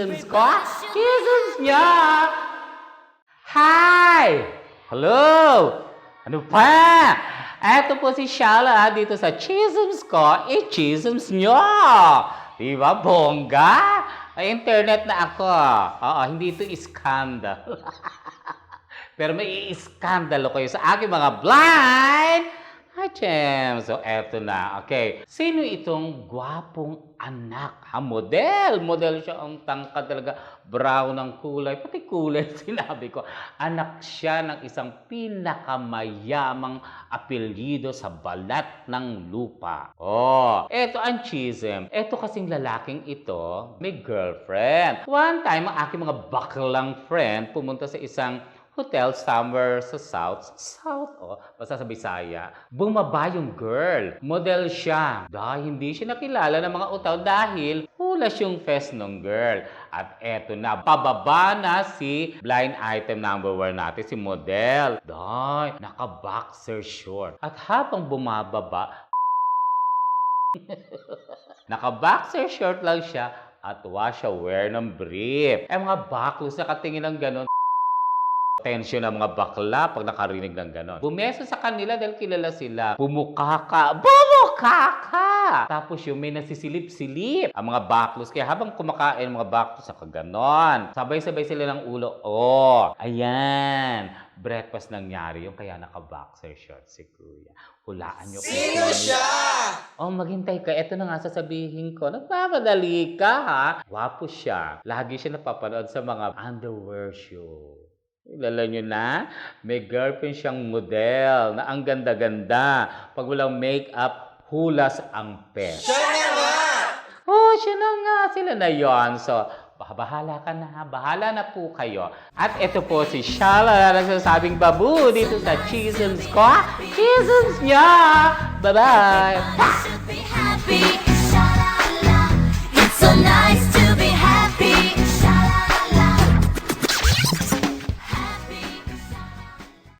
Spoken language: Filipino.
chisms ko. Chisms niya! Hi! Hello! Ano pa? Eto po si Shala dito sa chisms ko, chisms nyo! Diba, bongga? Ay, internet na ako. Oo, hindi ito iskandal. Pero may iskandalo kayo sa aking mga blind items. So, eto na. Okay. Sino itong gwapong anak? Model. Model siya ang tangkad talaga. Brown ang kulay. Pati kulay, sinabi ko. Anak siya ng isang pinakamayamang apelyido sa balat ng lupa. Oh, eto ang chism. Eto kasing lalaking ito, may girlfriend. One time, ang aking mga baklang friend pumunta sa isang hotel somewhere sa basta sa Bisaya. Bumaba yung girl. Model siya. Dahil hindi siya nakilala ng mga utaw dahil hulas yung fest ng girl. At eto na, pababa na si blind item number 1 natin, si model. Dahil naka-boxer short. At habang bumababa, naka-boxer short lang siya at wala siya wear ng brief. Mga baklos nakatingin ng ganon. Tensyon ng mga bakla pag nakarinig ng ganon. Bumeso sa kanila dahil kilala sila. Bumukaka! Bumukaka! Tapos yung may nasisilip-silip ang mga baklos. Kaya habang kumakain ang mga baklos sa kaganon, sabay-sabay sila ng ulo. Oh, ayan. Breakfast nangyari yung kaya naka-boxer short si Kuya. Hulaan nyo. Sino siya? Oh, maghintay ka. Ito na nga sasabihin ko. Nagpapadali ka, ha? Wapo siya. Lagi siya napapanood sa mga underwear show. Kilala nyo na? May girlfriend siyang model na ang ganda-ganda. Pag walang make-up, hulas ang pet. Siya na nga! Oh, siya na nga. Sila na yon. So, bahala ka na ha. Bahala na po kayo. At ito po si Shala na nagsasabing babu dito sa chisms ko. Chisms niya! Bye-bye!